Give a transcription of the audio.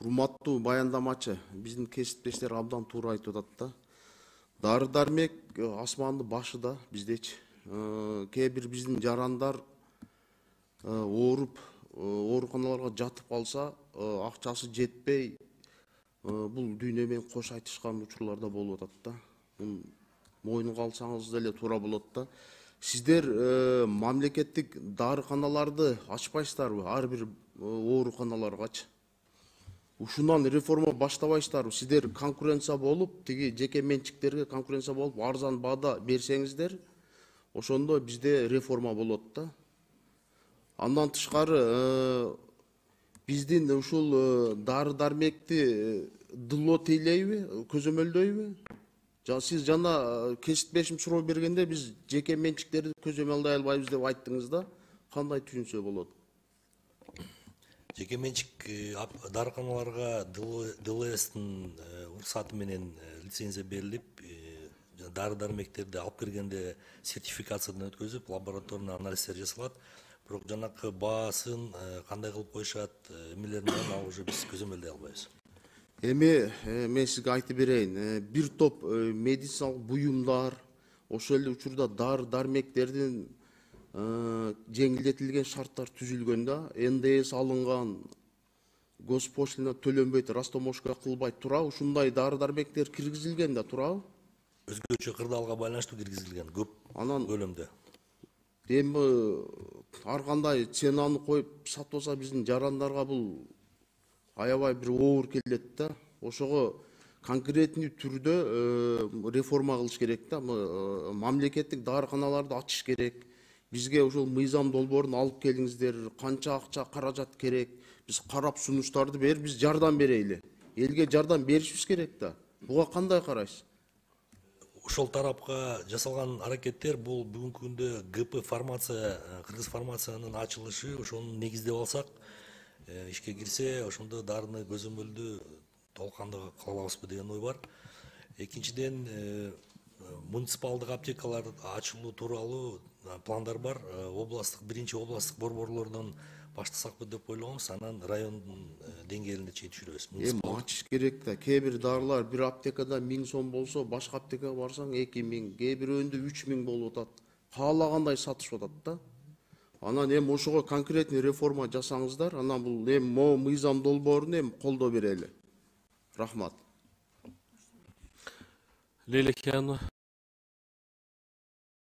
Урматтуу баяндамачы, биздин кесиптештер абдан туура айтып атат да. Дары дармек асмандын башыда биздечи. Кээ бир биздин жарандар ооруп, ооруканаларга жатып калса, акчасы жетпей, бул дүйнө менен кош айтышкан учурларда болуп атат да. Мойнуга алсаңыз деле туура болот да. Сиздер мамлекеттик дарыканаларды ачпайсыздарбы? Ар бир ооруканаларгачы. Ушундан реформа баштабайсыздарбы? Сиздер конкуренция болуп, тиги жеке менчиктерге конкуренция болуп, арзан баада берсеңиздер, ошондо бизде реформа болот да. Андан тышкары биздин ушул дары дармекти дылоо тейлейби, көзөмөлдөйбү? Сиз жана кесиптешим суроо бергенде биз жеке менчиктерди көзөмөлдөй албайбыз деп айттыңыз да. Кандай түшүнсө болот? Жеке менчик дарыканаларга ДЛСтин уруксаты менен лицензия берилип, дары дармектерди алып киргенде сертификациядан өткөзүп, лабораторный анализдер жасалат. Бирок жанакы баасын кандай кылып коюшат, эмелерин ал уже биз көзөмөлдөй албайбыз. Эми мен сизге айтып берейин, бир топ медициналык буюмдар, ошол эле учурда дары дармектердин жеңилдетилген шарттар түзүлгөн да, НДС алынган, госпошлина төлөнбөйт, растаможка кылбайт, туурабы? Ушундай дары дармектер киргизилген да, туурабы? Өзгөчө кырдаалга байланыштуу киргизилген көп көлөмдө. Эми ар кандай ценаны коюп сатып алса биздин жарандарга бул аябай бир оор келет да. Ошого конкретный түрдө реформа кылыш керек да. Мамлекеттик дарыканаларды ачыш керек. Бизге ушул мыйзам долбоорун алып келиңиздер, канча акча каражат керек, биз карап сунуштарды берип, биз жардам берейли. Элге жардам беришибиз керек да. Буга кандай карайсыз? Ошол тарапка жасалган аракеттер бул бүгүнкү күндө ГП фармация, Кыргыз фармациянын ачылышы, ошону негиздеп алсак, ишке кирсе, ошондо дарыны көзөмөлдү толкандуу кыла алабызбы деген ой бар. Экинчиден, муниципалдык аптекалар ачылуу тууралуу пландар бар. Биринчи областтык борборлордон баштасакпы деп ойлогонбуз, анан райондун деңгээлине чейин түшүрөбүз. Ачыш керек да. Кээ бир дарылар бир аптекада 1000 сом болсо, башка аптекага барсаң 2000, кээ бирөөндө 3000 болуп атат. Каалагандай сатышып атат да. Анан ошого конкретный реформа жасаңыздар, анан бул мыйзам долбооруна колдоо берели. Рахмат. Лейла Кияну.